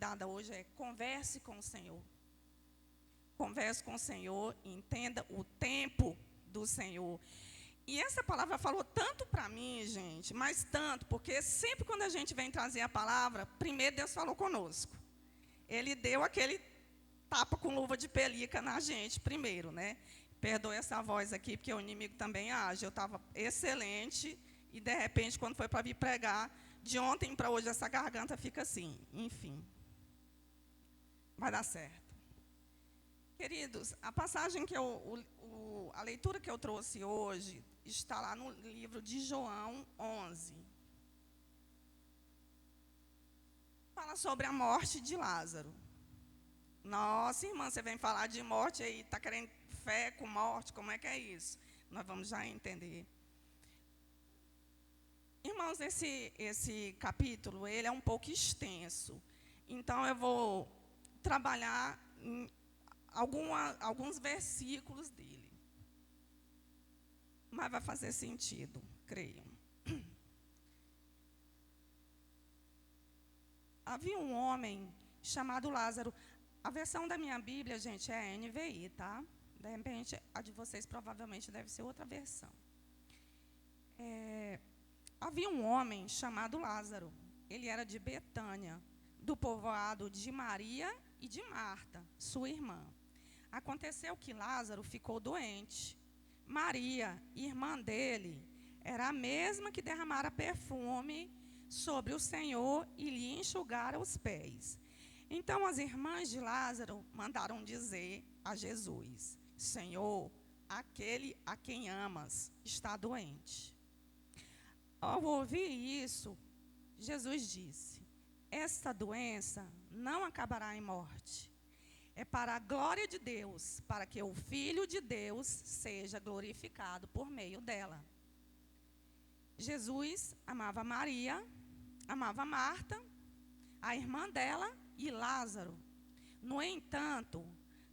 dada hoje é converse com o Senhor. Converse com o Senhor, entenda o tempo do Senhor. E essa palavra falou tanto para mim, gente, mas tanto, porque sempre quando a gente vem trazer a palavra, primeiro Deus falou conosco. Ele deu aquele tapa com luva de pelica na gente primeiro, né? Perdoe essa voz aqui, porque o inimigo também age. Eu estava excelente e, de repente, quando foi para vir pregar, de ontem para hoje, essa garganta fica assim. Enfim, vai dar certo. Queridos, a passagem que a leitura que eu trouxe hoje está lá no livro de João 11. Fala sobre a morte de Lázaro. Nossa, irmã, você vem falar de morte aí, está querendo fé com morte, como é que é isso? Nós vamos já entender. Irmãos, esse capítulo, ele é um pouco extenso. Então, eu vou trabalhar em alguns versículos dele. Mas vai fazer sentido, creio. Havia um homem chamado Lázaro. A versão da minha Bíblia, gente, é NVI, tá? De repente, a de vocês provavelmente deve ser outra versão. Havia um homem chamado Lázaro. Ele era de Betânia, do povoado de Maria e de Marta, sua irmã. Aconteceu que Lázaro ficou doente. Maria, irmã dele, era a mesma que derramara perfume sobre o Senhor e lhe enxugara os pés. Então as irmãs de Lázaro mandaram dizer a Jesus: Senhor, aquele a quem amas está doente. Ao ouvir isso, Jesus disse: esta doença não acabará em morte. É para a glória de Deus, para que o Filho de Deus seja glorificado por meio dela. Jesus amava Maria, amava Marta, a irmã dela e Lázaro. No entanto,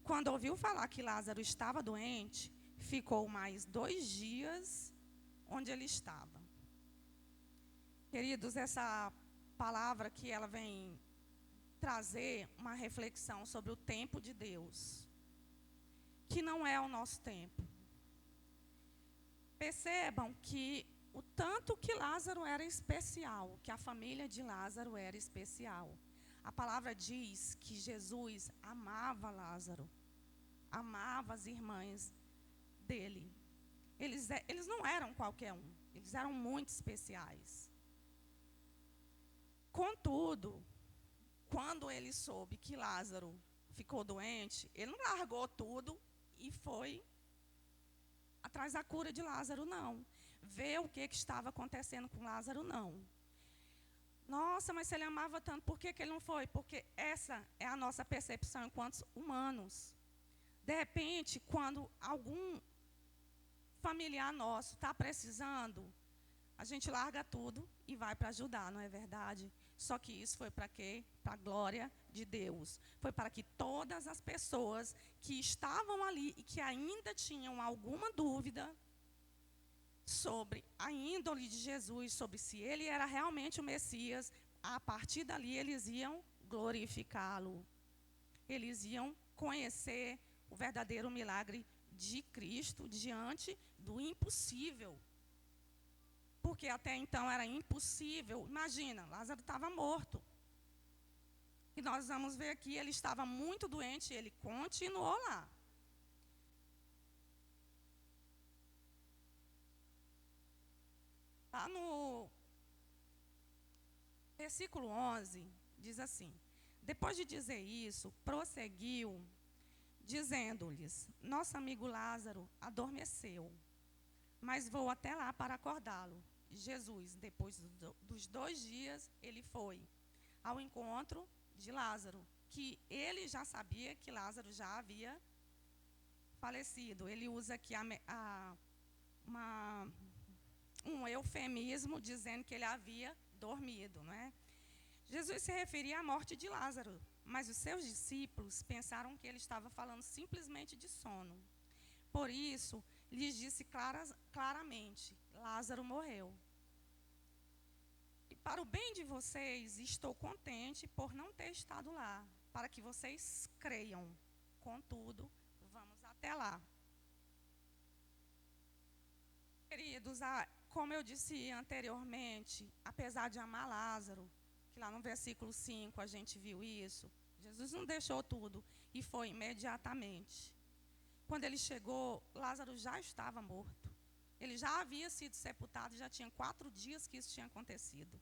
quando ouviu falar que Lázaro estava doente, ficou mais 2 dias onde ele estava. Queridos, essa palavra que ela vem trazer uma reflexão sobre o tempo de Deus, que não é o nosso tempo. Percebam que o tanto que Lázaro era especial, que a família de Lázaro era especial. A palavra diz que Jesus amava Lázaro, amava as irmãs dele. Eles não eram qualquer um, eles eram muito especiais. Contudo, quando ele soube que Lázaro ficou doente, ele não largou tudo e foi atrás da cura de Lázaro, não. Ver o que estava acontecendo com Lázaro, não. Nossa, mas se ele amava tanto, por que ele não foi? Porque essa é a nossa percepção enquanto humanos. De repente, quando algum familiar nosso está precisando, a gente larga tudo e vai para ajudar, não é verdade? Só que isso foi para quê? Para a glória de Deus. Foi para que todas as pessoas que estavam ali e que ainda tinham alguma dúvida sobre a índole de Jesus, sobre se ele era realmente o Messias, a partir dali eles iam glorificá-lo. Eles iam conhecer o verdadeiro milagre de Cristo diante do impossível. Porque até então era impossível. Imagina, Lázaro estava morto. E nós vamos ver aqui, ele estava muito doente e ele continuou lá. Lá no versículo 11, diz assim: depois de dizer isso, prosseguiu, dizendo-lhes: nosso amigo Lázaro adormeceu, mas vou até lá para acordá-lo. Jesus, depois dos 2 dias, ele foi ao encontro de Lázaro, que ele já sabia que Lázaro já havia falecido. Ele usa aqui um eufemismo dizendo que ele havia dormido, não é? Jesus se referia à morte de Lázaro, mas os seus discípulos pensaram que ele estava falando simplesmente de sono. Por isso, lhes disse claramente: Lázaro morreu. E para o bem de vocês, estou contente por não ter estado lá, para que vocês creiam. Contudo, vamos até lá. Queridos, como eu disse anteriormente, apesar de amar Lázaro, que lá no versículo 5 a gente viu isso, Jesus não deixou tudo e foi imediatamente. Quando ele chegou, Lázaro já estava morto. Ele já havia sido sepultado, já tinha 4 dias que isso tinha acontecido.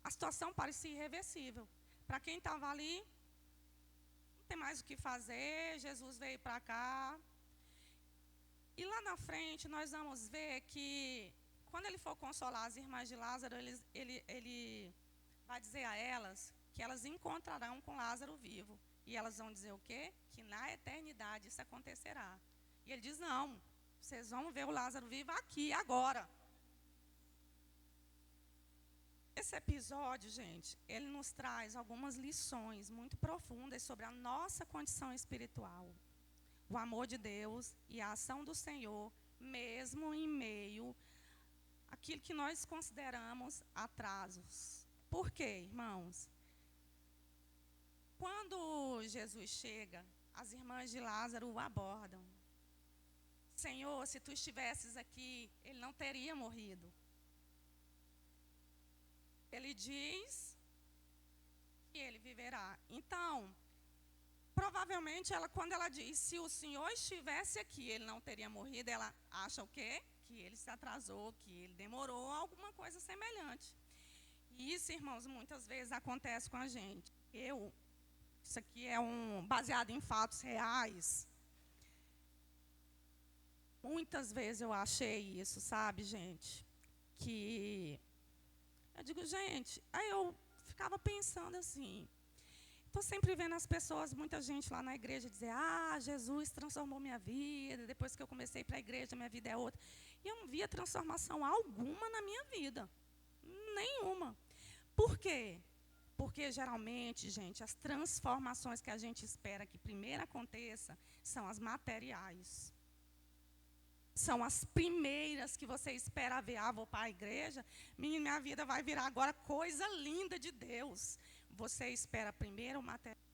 A situação parecia irreversível. Para quem estava ali, não tem mais o que fazer, Jesus veio para cá. E lá na frente, nós vamos ver que, quando ele for consolar as irmãs de Lázaro, ele vai dizer a elas que elas encontrarão com Lázaro vivo. E elas vão dizer o quê? Que na eternidade isso acontecerá. E ele diz, não, vocês vão ver o Lázaro vivo aqui, agora. Esse episódio, gente, ele nos traz algumas lições muito profundas sobre a nossa condição espiritual. O amor de Deus e a ação do Senhor, mesmo em meio àquilo que nós consideramos atrasos. Por quê, irmãos? Quando Jesus chega, as irmãs de Lázaro o abordam. Senhor, se tu estivesses aqui, ele não teria morrido. Ele diz que ele viverá. Então, provavelmente, quando ela diz, se o Senhor estivesse aqui, ele não teria morrido, ela acha o quê? Que ele se atrasou, que ele demorou, alguma coisa semelhante. E isso, irmãos, muitas vezes acontece com a gente. Isso aqui é baseado em fatos reais. Muitas vezes eu achei isso, sabe, gente? Que eu digo, gente, aí eu ficava pensando assim, estou sempre vendo as pessoas, muita gente lá na igreja dizer, Jesus transformou minha vida, depois que eu comecei para a igreja, minha vida é outra. E eu não via transformação alguma na minha vida, nenhuma. Por quê? Porque geralmente, gente, as transformações que a gente espera que primeiro aconteça são as materiais. São as primeiras que você espera ver. Vou para a igreja, minha vida vai virar agora coisa linda de Deus. Você espera primeiro o material.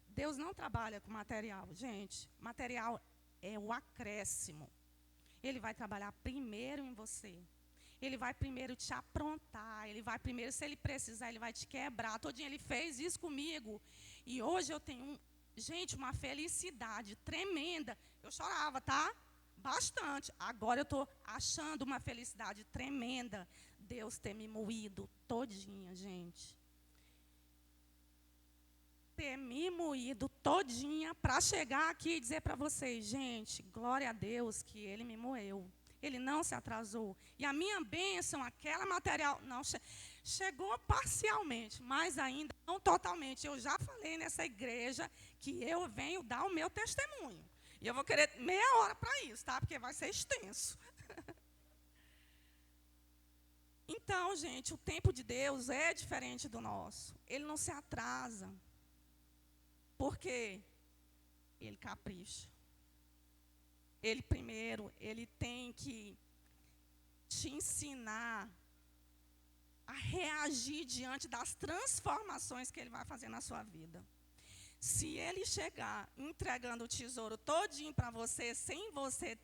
Deus não trabalha com material, gente. Material é o acréscimo. Ele vai trabalhar primeiro em você. Ele vai primeiro te aprontar. Ele vai primeiro, se ele precisar, ele vai te quebrar. Todinho ele fez isso comigo. E hoje eu tenho gente, uma felicidade tremenda. Eu chorava, tá? Bastante. Agora eu estou achando uma felicidade tremenda. Deus ter me moído todinha, gente. Ter me moído todinha para chegar aqui e dizer para vocês, gente, glória a Deus que Ele me moeu. Ele não se atrasou. E a minha bênção, aquela material, não chegou parcialmente, mas ainda não totalmente. Eu já falei nessa igreja que eu venho dar o meu testemunho. E eu vou querer meia hora para isso, tá? Porque vai ser extenso. Então, gente, o tempo de Deus é diferente do nosso. Ele não se atrasa. Por quê? Ele capricha. Ele primeiro, ele tem que te ensinar a reagir diante das transformações que ele vai fazer na sua vida. Se ele chegar entregando o tesouro todinho para você, sem você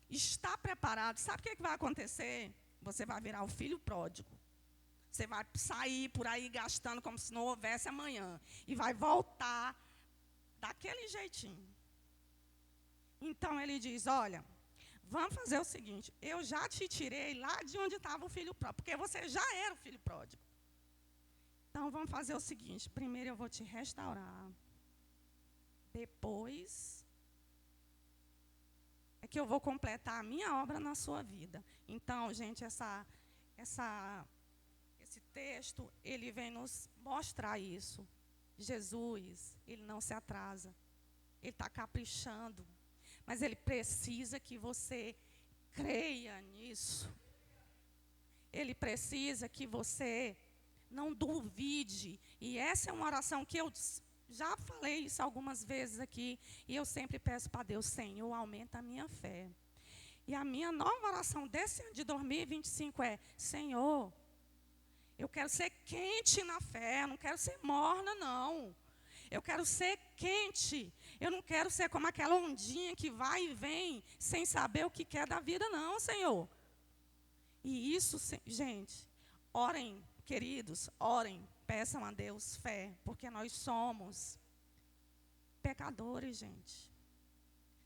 estar preparado, sabe o que vai acontecer? Você vai virar o filho pródigo. Você vai sair por aí gastando como se não houvesse amanhã. E vai voltar daquele jeitinho. Então ele diz, olha, vamos fazer o seguinte, eu já te tirei lá de onde estava o filho pródigo, porque você já era o filho pródigo. Então vamos fazer o seguinte, primeiro eu vou te restaurar, depois é que eu vou completar a minha obra na sua vida. Então, gente, esse texto, ele vem nos mostrar isso. Jesus, ele não se atrasa, ele está caprichando. Mas ele precisa que você creia nisso. Ele precisa que você não duvide. E essa é uma oração que eu já falei isso algumas vezes aqui. E eu sempre peço para Deus, Senhor, aumenta a minha fé. E a minha nova oração desse ano de 2025 é: Senhor, eu quero ser quente na fé, não quero ser morna, não. Eu quero ser quente. Eu não quero ser como aquela ondinha que vai e vem sem saber o que quer da vida, não, Senhor. E isso, gente, orem, queridos, orem, peçam a Deus fé, porque nós somos pecadores, gente.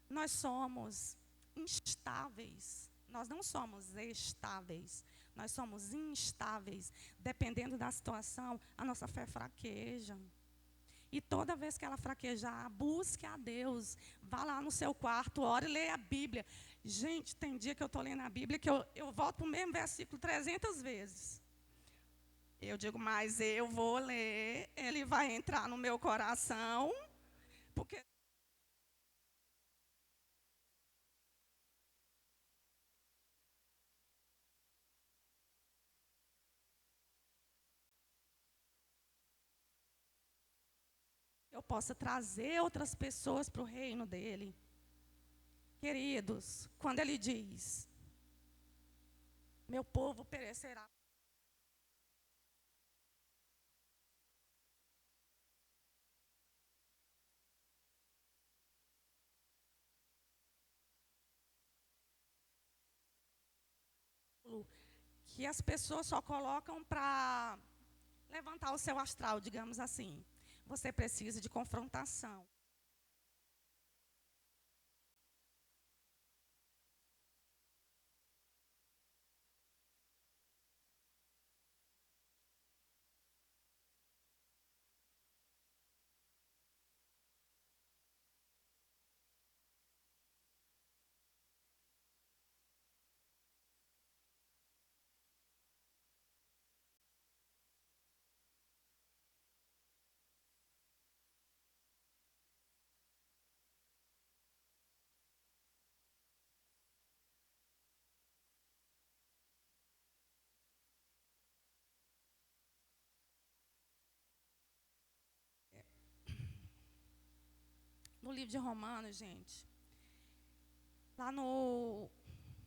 Nós somos instáveis. Nós não somos estáveis. Nós somos instáveis. Dependendo da situação, a nossa fé fraqueja. E toda vez que ela fraquejar, busque a Deus. Vá lá no seu quarto, ore e leia a Bíblia. Gente, tem dia que eu estou lendo a Bíblia que eu volto para o mesmo versículo 300 vezes. Eu digo, mas eu vou ler, ele vai entrar no meu coração, porque eu possa trazer outras pessoas para o reino dele. Queridos, quando ele diz, meu povo perecerá, que as pessoas só colocam para levantar o seu astral, digamos assim. Você precisa de confrontação. No livro de Romanos, gente, lá no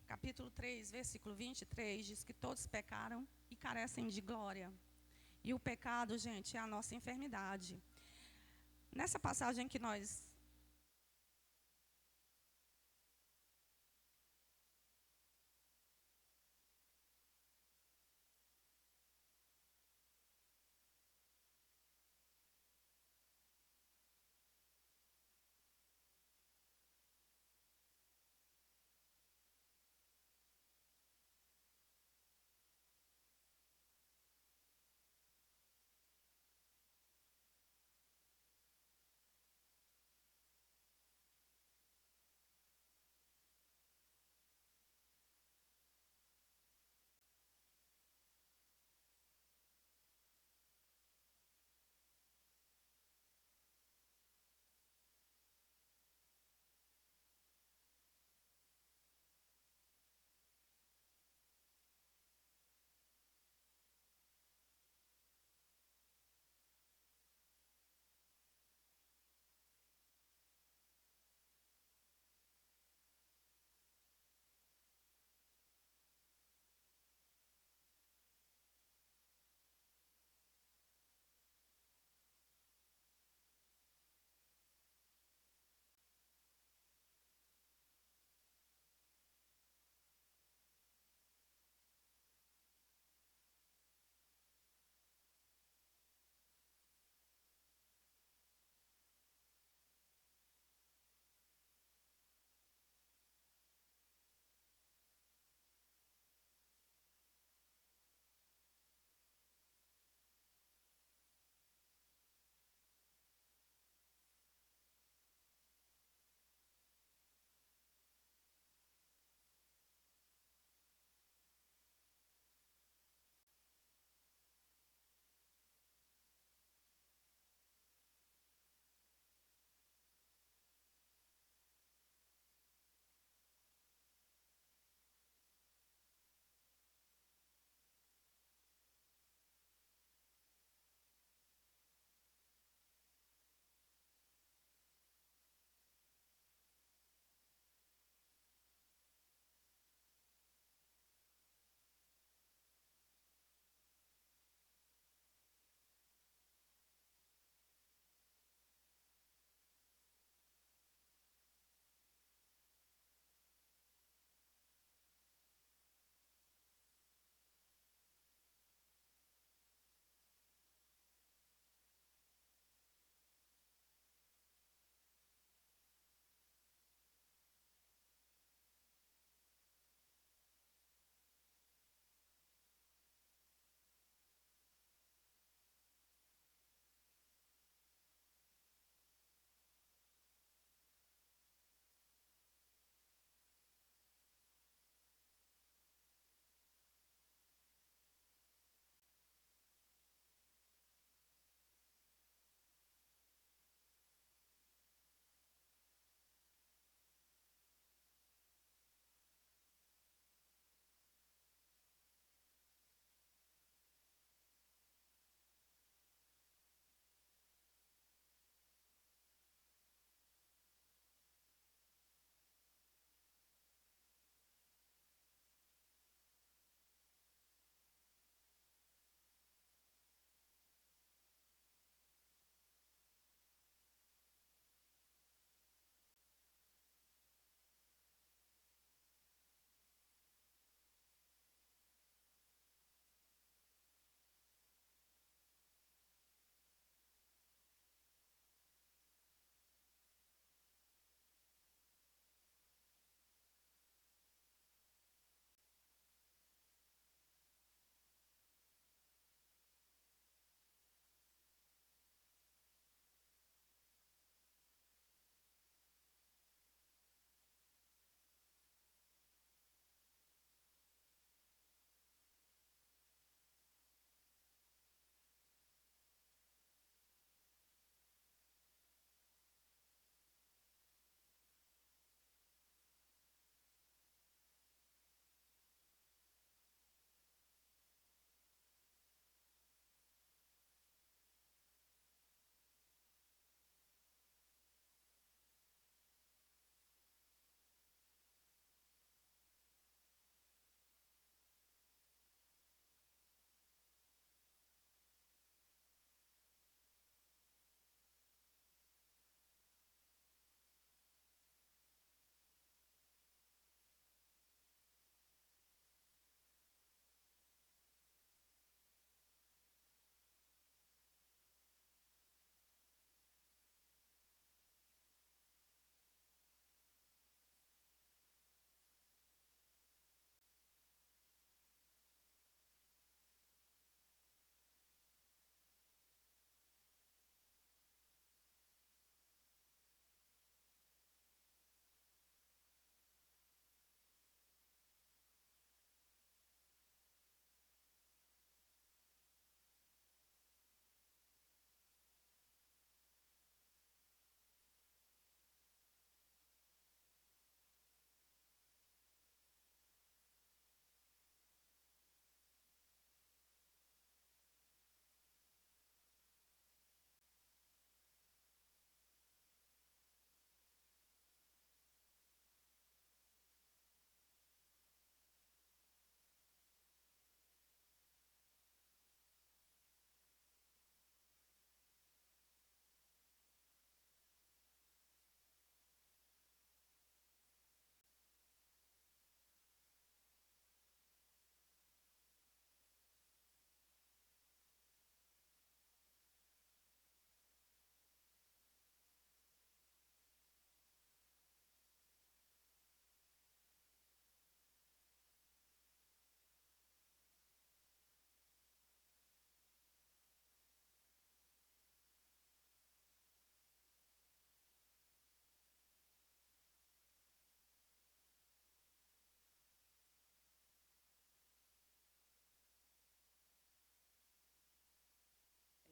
capítulo 3, versículo 23, diz que todos pecaram e carecem de glória. E o pecado, gente, é a nossa enfermidade. Nessa passagem que nós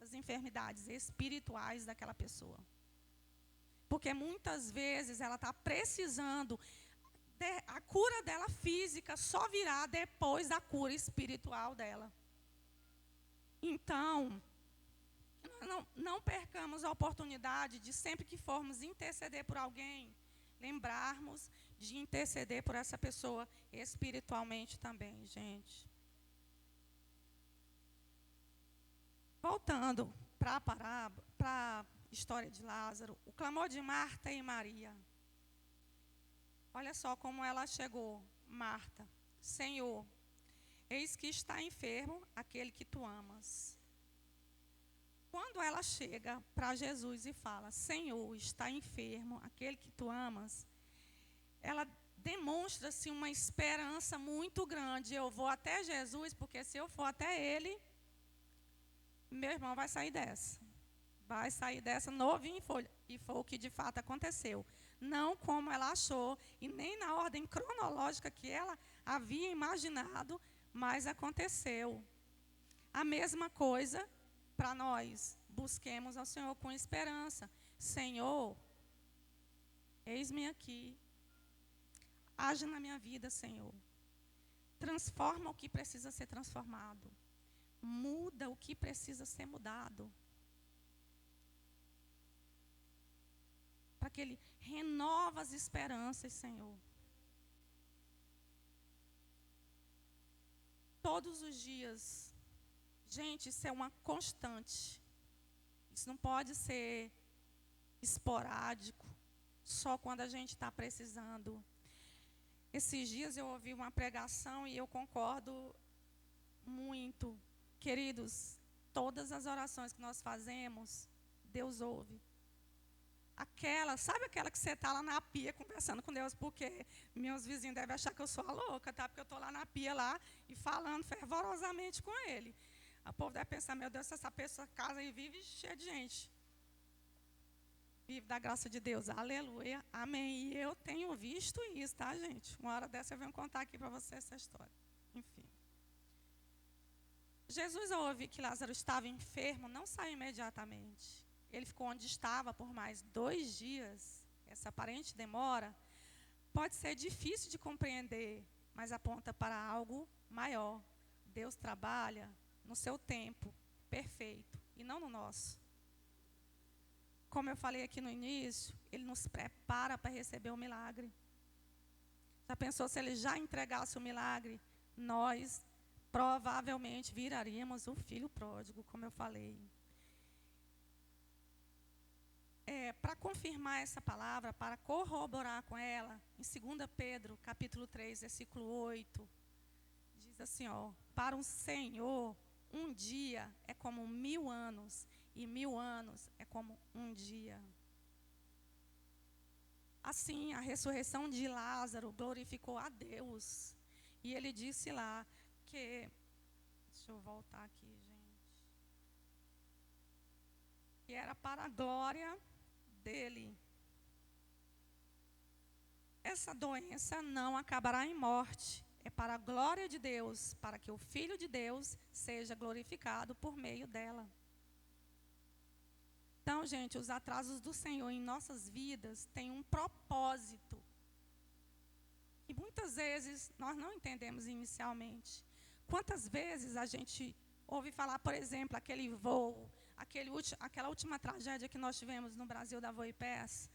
as enfermidades espirituais daquela pessoa. Porque muitas vezes ela está precisando, a cura dela física só virá depois da cura espiritual dela. Então, não percamos a oportunidade de, sempre que formos interceder por alguém, lembrarmos de interceder por essa pessoa espiritualmente também, gente. Voltando para a história de Lázaro, o clamor de Marta e Maria. Olha só como ela chegou, Marta: Senhor, eis que está enfermo aquele que tu amas. Quando ela chega para Jesus e fala: Senhor, está enfermo aquele que tu amas, ela demonstra-se uma esperança muito grande. Eu vou até Jesus, porque se eu for até ele, meu irmão vai sair dessa. Vai sair dessa novinho em folha. E foi o que de fato aconteceu. Não como ela achou, e nem na ordem cronológica que ela havia imaginado, mas aconteceu. A mesma coisa para nós. Busquemos ao Senhor com esperança. Senhor, eis-me aqui. Age na minha vida, Senhor. Transforma o que precisa ser transformado. Muda o que precisa ser mudado. Para que Ele renova as esperanças, Senhor. Todos os dias. Gente, isso é uma constante. Isso não pode ser esporádico, só quando a gente está precisando. Esses dias eu ouvi uma pregação e eu concordo muito. Queridos, todas as orações que nós fazemos, Deus ouve. Sabe aquela que você está lá na pia conversando com Deus, porque meus vizinhos devem achar que eu sou a louca, tá? Porque eu estou lá na pia lá e falando fervorosamente com Ele. O povo deve pensar: meu Deus, essa pessoa casa e vive cheia de gente. Vive da graça de Deus, aleluia, amém. E eu tenho visto isso, tá, gente? Uma hora dessa eu venho contar aqui para você essa história. Enfim. Jesus, ao ouvir que Lázaro estava enfermo, não saiu imediatamente. Ele ficou onde estava por mais 2 dias. Essa aparente demora pode ser difícil de compreender, mas aponta para algo maior. Deus trabalha no seu tempo perfeito e não no nosso. Como eu falei aqui no início, Ele nos prepara para receber o milagre. Já pensou se Ele já entregasse o milagre? Nós provavelmente viraríamos o filho pródigo, como eu falei. Para confirmar essa palavra, para corroborar com ela, em 2 Pedro, capítulo 3, versículo 8, diz assim, para o Senhor, um dia é como 1000 anos, e 1000 anos é como um dia. Assim, a ressurreição de Lázaro glorificou a Deus. E ele disse lá que... Deixa eu voltar aqui, gente. Que era para a glória dele. Essa doença não acabará em morte. É para a glória de Deus, para que o Filho de Deus seja glorificado por meio dela. Então, gente, os atrasos do Senhor em nossas vidas têm um propósito. E muitas vezes nós não entendemos inicialmente. Quantas vezes a gente ouve falar, por exemplo, aquele voo, aquela última tragédia que nós tivemos no Brasil da Voipés.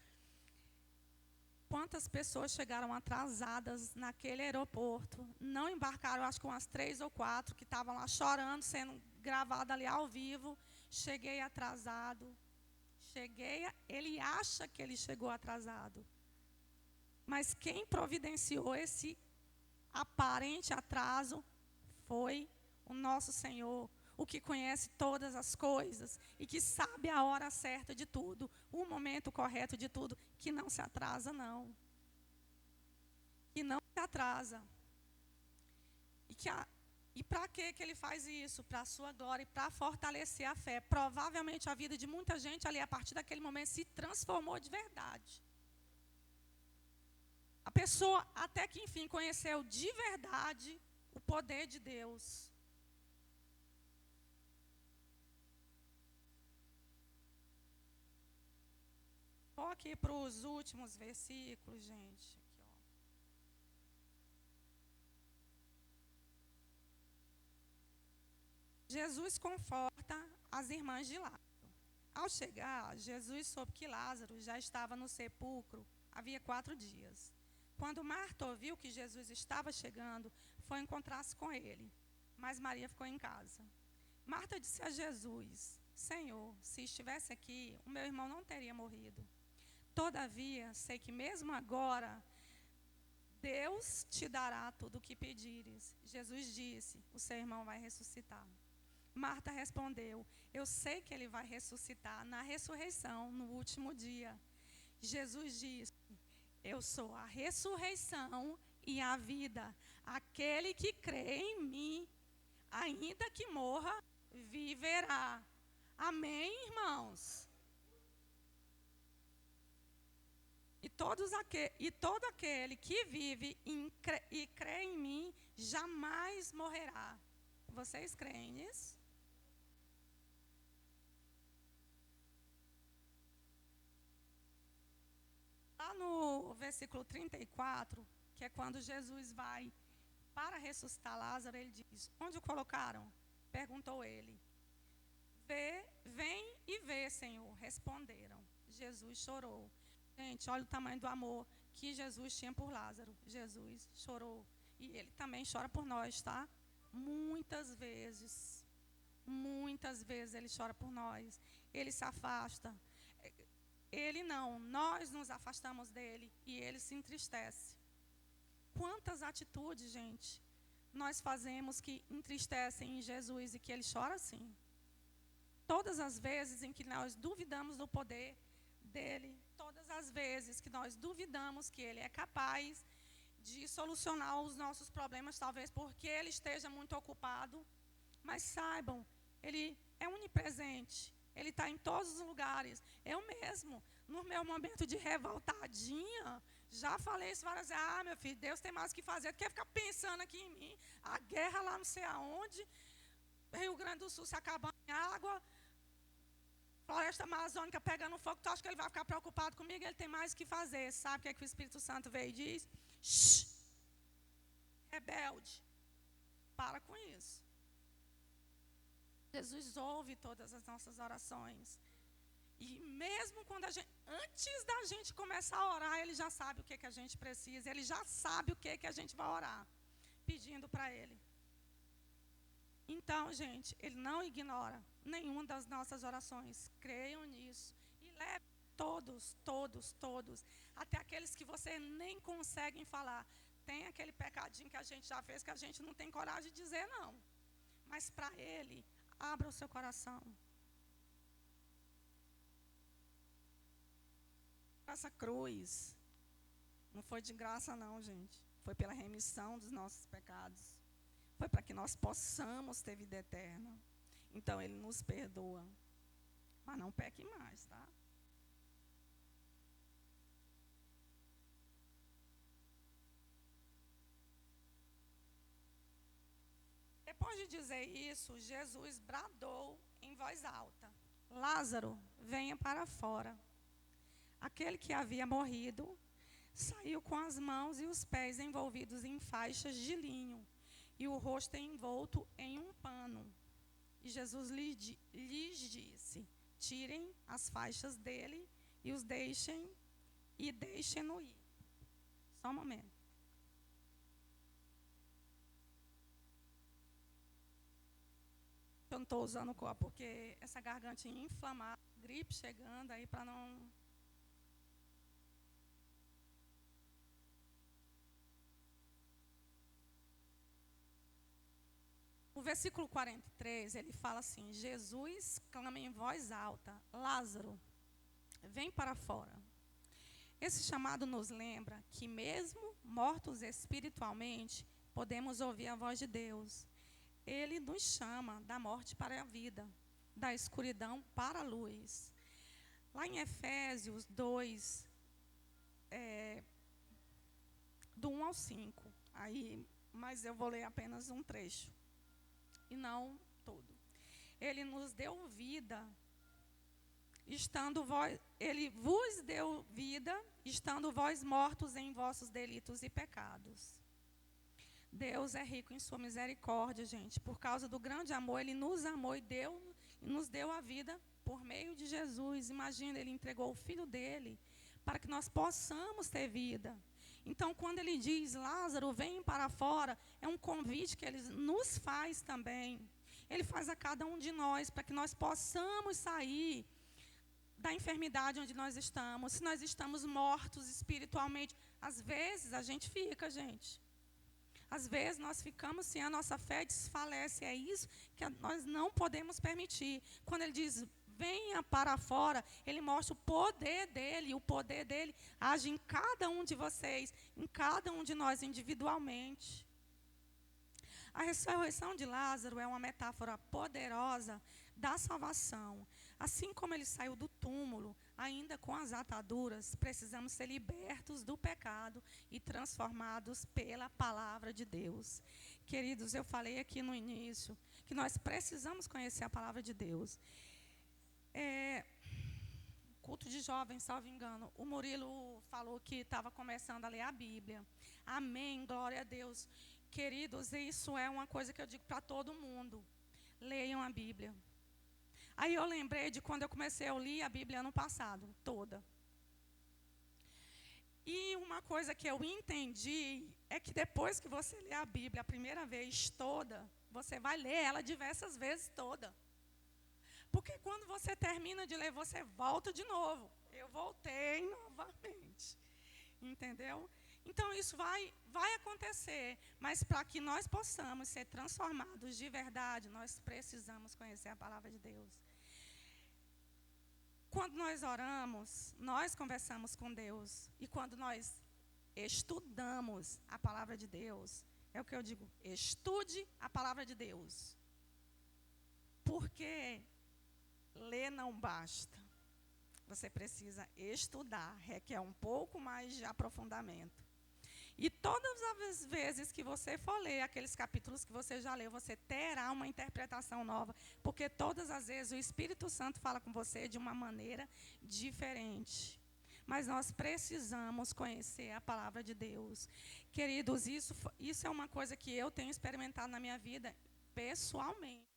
Quantas pessoas chegaram atrasadas naquele aeroporto, não embarcaram, acho que umas 3 ou 4, que estavam lá chorando, sendo gravadas ali ao vivo. Cheguei atrasado. Ele acha que ele chegou atrasado. Mas quem providenciou esse aparente atraso foi o nosso Senhor, o que conhece todas as coisas e que sabe a hora certa de tudo, o momento correto de tudo, que não se atrasa, não. Que não se atrasa. E para que ele faz isso? Para a sua glória e para fortalecer a fé. Provavelmente a vida de muita gente ali, a partir daquele momento, se transformou de verdade. A pessoa, até que enfim, conheceu de verdade o poder de Deus. Vou aqui para os últimos versículos, gente. Aqui, ó. Jesus conforta as irmãs de Lázaro. Ao chegar, Jesus soube que Lázaro já estava no sepulcro havia 4 dias. Quando Marta ouviu que Jesus estava chegando, foi encontrar-se com ele. Mas Maria ficou em casa. Marta disse a Jesus: Senhor, se estivesse aqui, o meu irmão não teria morrido. Todavia, sei que mesmo agora, Deus te dará tudo o que pedires. Jesus disse: o seu irmão vai ressuscitar. Marta respondeu: eu sei que ele vai ressuscitar na ressurreição, no último dia. Jesus disse: eu sou a ressurreição e a vida. Aquele que crê em mim, ainda que morra, viverá. Amém, irmãos? E todo aquele que vive e crê em mim, jamais morrerá. Vocês creem nisso? Lá no versículo 34, que é quando Jesus vai para ressuscitar Lázaro, ele diz: onde o colocaram? Perguntou ele. Vem e vê, Senhor. Responderam. Jesus chorou. Gente, olha o tamanho do amor que Jesus tinha por Lázaro. Jesus chorou. E ele também chora por nós, tá? Muitas vezes ele chora por nós. Ele se afasta. Ele não, nós nos afastamos dele e ele se entristece. Quantas atitudes, gente, nós fazemos que entristecem em Jesus e que ele chora sim. Todas as vezes em que nós duvidamos do poder dele, todas as vezes que nós duvidamos que ele é capaz de solucionar os nossos problemas, talvez porque ele esteja muito ocupado, mas saibam, ele é onipresente, ele está em todos os lugares. Eu mesmo, no meu momento de revoltadinha, já falei isso várias vezes: meu filho, Deus tem mais o que fazer do que ficar pensando aqui em mim. A guerra lá não sei aonde, Rio Grande do Sul se acabando em água, floresta amazônica pegando fogo. Tu acha que ele vai ficar preocupado comigo? Ele tem mais o que fazer. Sabe o que é que o Espírito Santo veio e diz? Shhh, rebelde, para com isso. Jesus ouve todas as nossas orações. E mesmo quando antes da gente começar a orar, ele já sabe o que a gente precisa. Ele já sabe o que a gente vai orar, pedindo para ele. Então, gente, ele não ignora nenhuma das nossas orações. Creiam nisso. E leve todos, até aqueles que você nem conseguem falar. Tem aquele pecadinho que a gente já fez, que a gente não tem coragem de dizer não. Mas para ele, abra o seu coração. Essa cruz não foi de graça não, gente. Foi pela remissão dos nossos pecados. Foi para que nós possamos ter vida eterna. Então ele nos perdoa. Mas não peque mais, tá? Depois de dizer isso, Jesus bradou em voz alta: Lázaro, venha para fora. Aquele que havia morrido saiu com as mãos e os pés envolvidos em faixas de linho e o rosto envolto em um pano. E Jesus lhes disse: tirem as faixas dele e deixem-no ir. Só um momento. Eu não estou usando o copo porque essa gargantinha inflamada, gripe chegando aí para não... O versículo 43, ele fala assim: Jesus clama em voz alta: Lázaro, vem para fora. Esse chamado nos lembra que mesmo mortos espiritualmente, podemos ouvir a voz de Deus. Ele nos chama da morte para a vida, da escuridão para a luz. Lá em Efésios 2, do 1 ao 5, mas eu vou ler apenas um trecho, e não todo. Ele nos deu vida ele vos deu vida, estando vós mortos em vossos delitos e pecados. Deus é rico em sua misericórdia, gente. Por causa do grande amor, Ele nos amou e nos deu a vida por meio de Jesus. Imagina, Ele entregou o Filho dEle para que nós possamos ter vida. Então, quando Ele diz, Lázaro, vem para fora, é um convite que Ele nos faz também. Ele faz a cada um de nós para que nós possamos sair da enfermidade onde nós estamos. Se nós estamos mortos espiritualmente, às vezes a gente fica, gente. Às vezes nós ficamos se a nossa fé desfalece. É isso que nós não podemos permitir. Quando Ele diz, venha para fora, Ele mostra o poder dEle. O poder dEle age em cada um de vocês, em cada um de nós individualmente. A ressurreição de Lázaro é uma metáfora poderosa da salvação. Assim como ele saiu do túmulo, ainda com as ataduras, precisamos ser libertos do pecado e transformados pela palavra de Deus. Queridos, eu falei aqui no início que nós precisamos conhecer a palavra de Deus. Culto de jovens, salvo engano, o Murilo falou que estava começando a ler a Bíblia. Amém, glória a Deus. Queridos, isso é uma coisa que eu digo para todo mundo. Leiam a Bíblia. Aí eu lembrei de quando eu comecei a ler a Bíblia ano passado, toda. E uma coisa que eu entendi é que depois que você lê a Bíblia a primeira vez toda, você vai ler ela diversas vezes toda. Porque quando você termina de ler, você volta de novo. Eu voltei novamente. Entendeu? Então, isso vai acontecer. Mas para que nós possamos ser transformados de verdade, nós precisamos conhecer a palavra de Deus. Quando nós oramos, nós conversamos com Deus. E quando nós estudamos a palavra de Deus, é o que eu digo, estude a palavra de Deus. Porque ler não basta. Você precisa estudar, requer um pouco mais de aprofundamento. E todas as vezes que você for ler aqueles capítulos que você já leu, você terá uma interpretação nova, porque todas as vezes o Espírito Santo fala com você de uma maneira diferente. Mas nós precisamos conhecer a palavra de Deus. Queridos, isso é uma coisa que eu tenho experimentado na minha vida pessoalmente.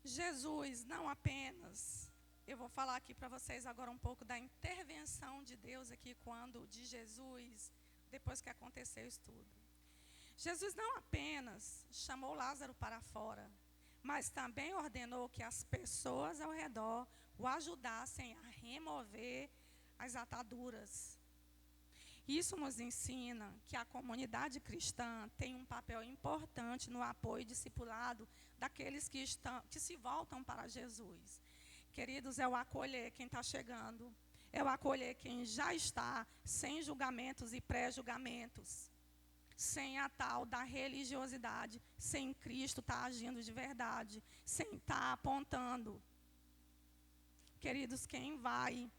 Jesus não apenas, eu vou falar aqui para vocês agora um pouco da intervenção de Deus aqui, de Jesus, depois que aconteceu isso tudo. Jesus não apenas chamou Lázaro para fora, mas também ordenou que as pessoas ao redor o ajudassem a remover as ataduras. Isso nos ensina que a comunidade cristã tem um papel importante no apoio e discipulado daqueles que se voltam para Jesus. Queridos, é o acolher quem está chegando, é o acolher quem já está, sem julgamentos e pré-julgamentos, sem a tal da religiosidade, sem Cristo estar agindo de verdade, sem estar apontando. Queridos, quem vai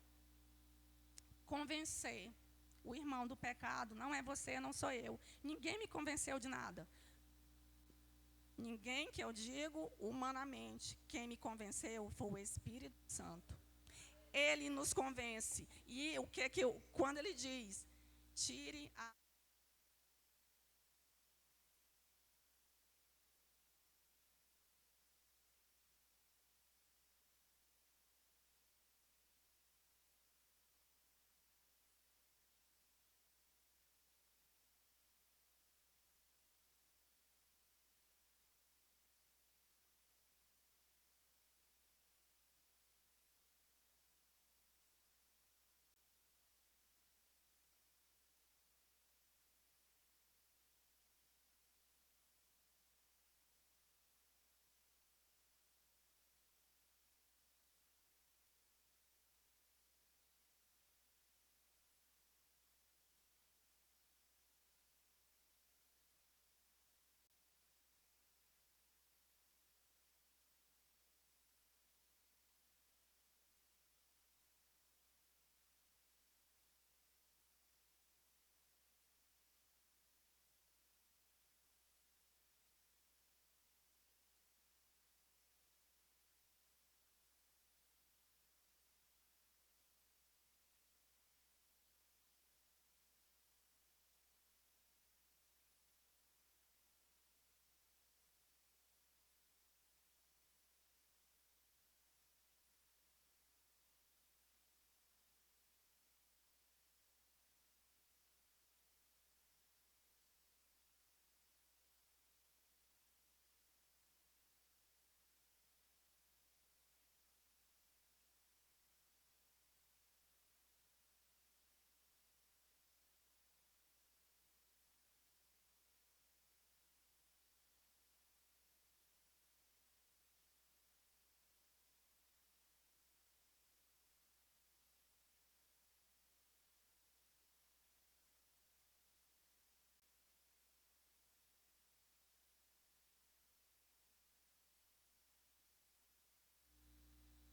convencer o irmão do pecado não é você, não sou eu. Ninguém me convenceu de nada. Ninguém, que eu digo humanamente. Quem me convenceu foi o Espírito Santo. Ele nos convence. E o que quando ele diz, tire a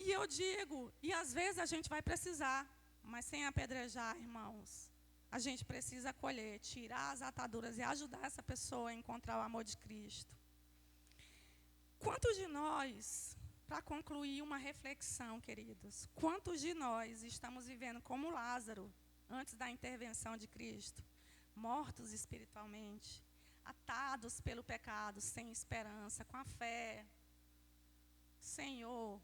E eu digo, e às vezes a gente vai precisar, mas sem apedrejar, irmãos. A gente precisa acolher, tirar as ataduras e ajudar essa pessoa a encontrar o amor de Cristo. Quantos de nós, para concluir uma reflexão, queridos, quantos de nós estamos vivendo como Lázaro, antes da intervenção de Cristo, mortos espiritualmente, atados pelo pecado, sem esperança, com a fé? Senhor,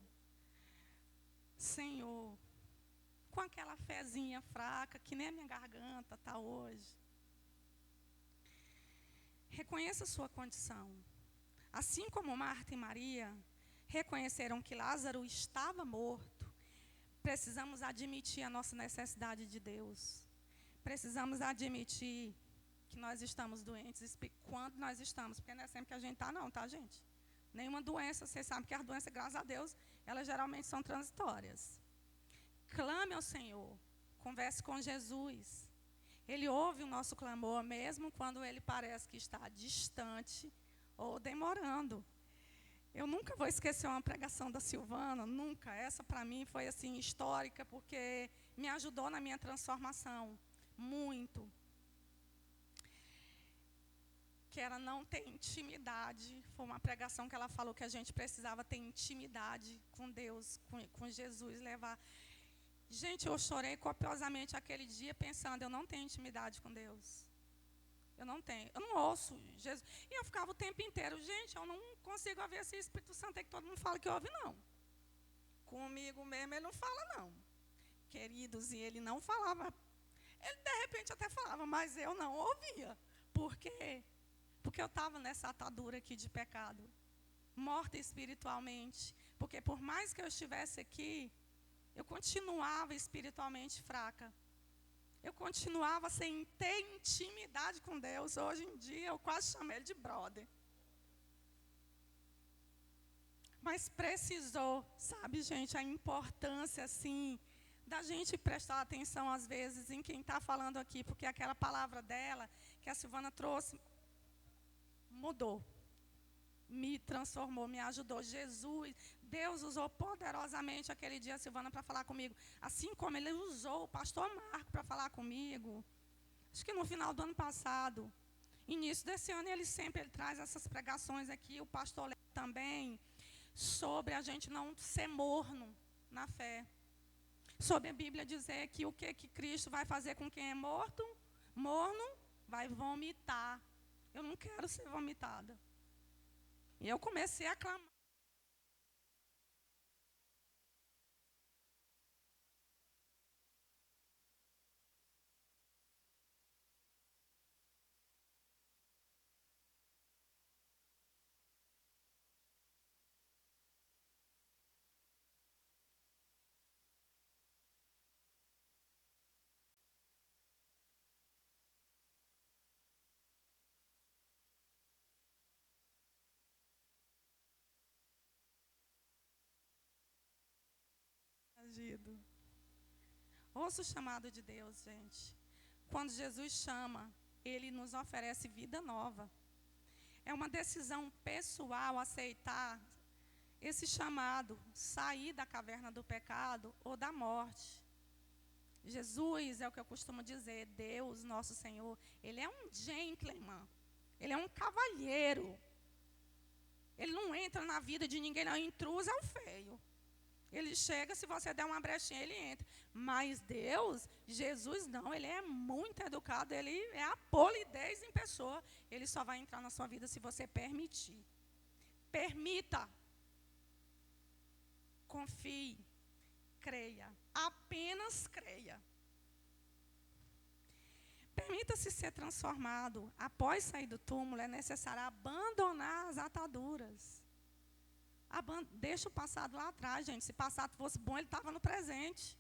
com aquela fezinha fraca, que nem a minha garganta está hoje. Reconheça a sua condição. Assim como Marta e Maria reconheceram que Lázaro estava morto, precisamos admitir a nossa necessidade de Deus. Precisamos admitir que nós estamos doentes, quando nós estamos, porque não é sempre que a gente está não, tá, gente? Nenhuma doença, vocês sabem que as doenças, graças a Deus, elas geralmente são transitórias. Clame ao Senhor, converse com Jesus. Ele ouve o nosso clamor, mesmo quando ele parece que está distante ou demorando. Eu nunca vou esquecer uma pregação da Silvana, nunca. Essa para mim foi assim histórica, porque me ajudou na minha transformação, muito. Que era não ter intimidade. Foi uma pregação que ela falou que a gente precisava ter intimidade com Deus, com Jesus, levar. Gente, eu chorei copiosamente aquele dia pensando, eu não tenho intimidade com Deus. Eu não tenho, eu não ouço Jesus. E eu ficava o tempo inteiro, gente, eu não consigo ouvir esse Espírito Santo aí que todo mundo fala que ouve, não. Comigo mesmo ele não fala, não. Queridos, e ele não falava. Ele, de repente, até falava, mas eu não ouvia. Por quê? Porque eu estava nessa atadura aqui de pecado. Morta espiritualmente. Porque por mais que eu estivesse aqui, eu continuava espiritualmente fraca. Eu continuava sem ter intimidade com Deus. Hoje em dia, eu quase chamo ele de brother. Mas precisou, sabe, gente, a importância, assim, da gente prestar atenção, às vezes, em quem está falando aqui, porque aquela palavra dela, que a Silvana trouxe, mudou, me transformou, me ajudou. Jesus, Deus usou poderosamente aquele dia a Silvana para falar comigo, assim como Ele usou o pastor Marco para falar comigo. Acho que no final do ano passado, início desse ano, ele traz essas pregações aqui, o pastor Léo também, sobre a gente não ser morno na fé. Sobre a Bíblia dizer que o que Cristo vai fazer com quem é morto? Morno, vai vomitar. Eu não quero ser vomitada. E eu comecei a clamar. Agido. Ouça o chamado de Deus, gente. Quando Jesus chama, Ele nos oferece vida nova. É uma decisão pessoal aceitar esse chamado, sair da caverna do pecado ou da morte. Jesus, é o que eu costumo dizer, Deus, nosso Senhor, Ele é um gentleman, Ele é um cavalheiro. Ele não entra na vida de ninguém, não. Intruso é o feio. Ele chega, se você der uma brechinha, ele entra. Mas Deus, Jesus não, Ele é muito educado, Ele é a polidez em pessoa. Ele só vai entrar na sua vida se você permitir. Permita. Confie. Creia. Apenas creia. Permita-se ser transformado. Após sair do túmulo, é necessário abandonar as ataduras. Deixa o passado lá atrás, gente. Se o passado fosse bom, ele estava no presente.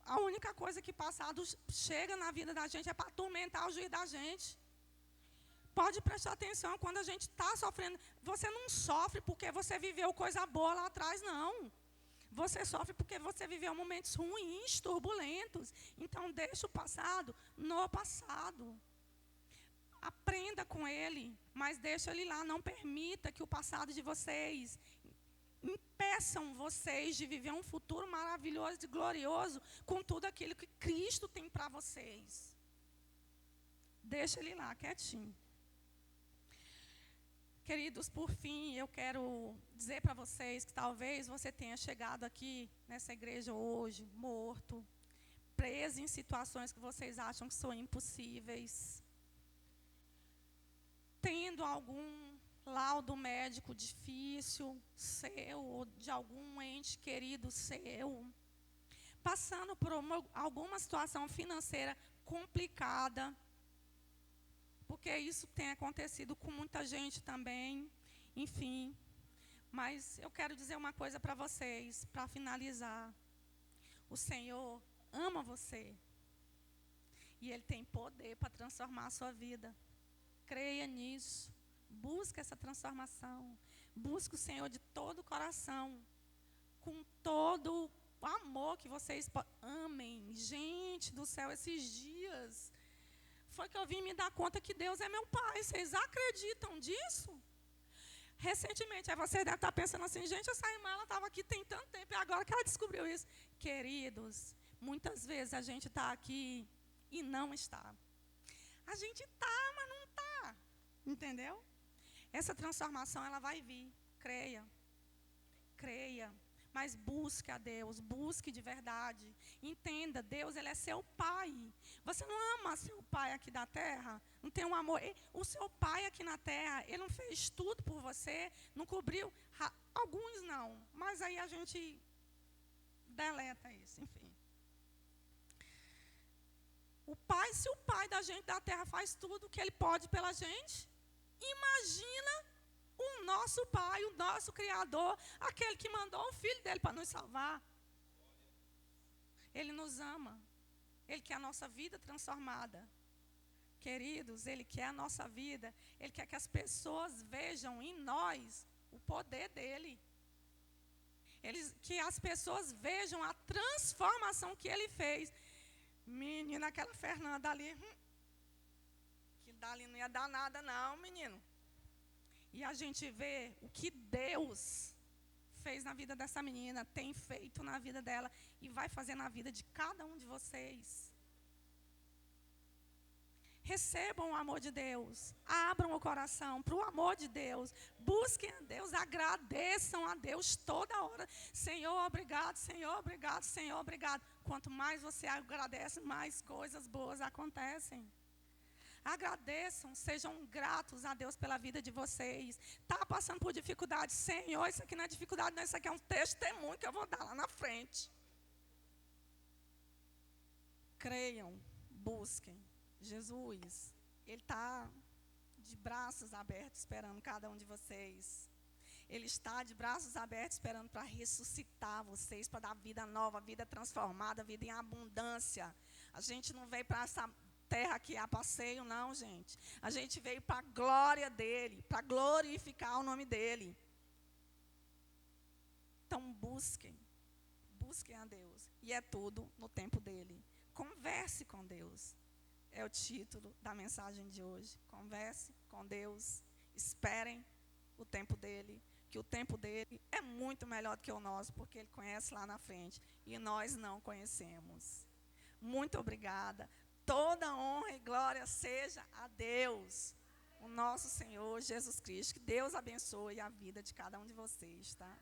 A única coisa que passado chega na vida da gente é para atormentar o juiz da gente. Pode prestar atenção, quando a gente está sofrendo, você não sofre porque você viveu coisa boa lá atrás, não. Você sofre porque você viveu momentos ruins, turbulentos. Então, deixa o passado no passado. Aprenda com ele, mas deixa ele lá. Não permita que o passado de vocês impeçam vocês de viver um futuro maravilhoso e glorioso com tudo aquilo que Cristo tem para vocês. Deixa ele lá, quietinho. Queridos, por fim, eu quero dizer para vocês que talvez você tenha chegado aqui nessa igreja hoje, morto, preso em situações que vocês acham que são impossíveis, tendo algum laudo médico difícil seu, ou de algum ente querido seu, passando por alguma situação financeira complicada, porque isso tem acontecido com muita gente também, enfim. Mas eu quero dizer uma coisa para vocês, para finalizar. O Senhor ama você. E Ele tem poder para transformar a sua vida. Creia nisso. Busque essa transformação. Busque o Senhor de todo o coração. Com todo o amor que vocês amem. Gente do céu, esses dias foi que eu vim me dar conta que Deus é meu Pai. Vocês acreditam disso? Recentemente, aí você deve estar pensando assim, gente, essa irmã estava aqui tem tanto tempo, e agora que ela descobriu isso. Queridos, muitas vezes a gente está aqui e não está. A gente está, mas não está. Entendeu? Essa transformação, ela vai vir. Creia. Creia. Mas busque a Deus, busque de verdade. Entenda, Deus, Ele é seu pai. Você não ama seu pai aqui da terra? Não tem um amor? O seu pai aqui na terra, Ele não fez tudo por você? Não cobriu? Alguns não, mas aí a gente deleta isso, enfim. Se o pai da gente da terra faz tudo que Ele pode pela gente, imagina o nosso pai, o nosso Criador, aquele que mandou o Filho dele para nos salvar. Ele nos ama. Ele quer a nossa vida transformada. Queridos, Ele quer a nossa vida. Ele quer que as pessoas vejam em nós o poder dEle. Que as pessoas vejam a transformação que Ele fez. Menina, aquela Fernanda ali, que dali não ia dar nada não, menino. E a gente vê o que Deus fez na vida dessa menina, tem feito na vida dela e vai fazer na vida de cada um de vocês. Recebam o amor de Deus, abram o coração para o amor de Deus, busquem a Deus, agradeçam a Deus toda hora. Senhor, obrigado, Senhor, obrigado, Senhor, obrigado. Quanto mais você agradece, mais coisas boas acontecem. Agradeçam, sejam gratos a Deus pela vida de vocês. Está passando por dificuldade? Senhor, isso aqui não é dificuldade, não, isso aqui é um testemunho que eu vou dar lá na frente. Creiam, busquem. Jesus, Ele está de braços abertos esperando cada um de vocês. Ele está de braços abertos esperando para ressuscitar vocês, para dar vida nova, vida transformada, vida em abundância. A gente não veio para essa terra aqui a passeio, não, gente. A gente veio para a glória dEle, para glorificar o nome dEle. Então busquem a Deus. E é tudo no tempo dEle. Converse com Deus. É o título da mensagem de hoje. Converse com Deus. Esperem o tempo dEle. Que o tempo dEle é muito melhor do que o nosso, porque Ele conhece lá na frente. E nós não conhecemos. Muito obrigada. Toda honra e glória seja a Deus, o nosso Senhor Jesus Cristo. Que Deus abençoe a vida de cada um de vocês, tá?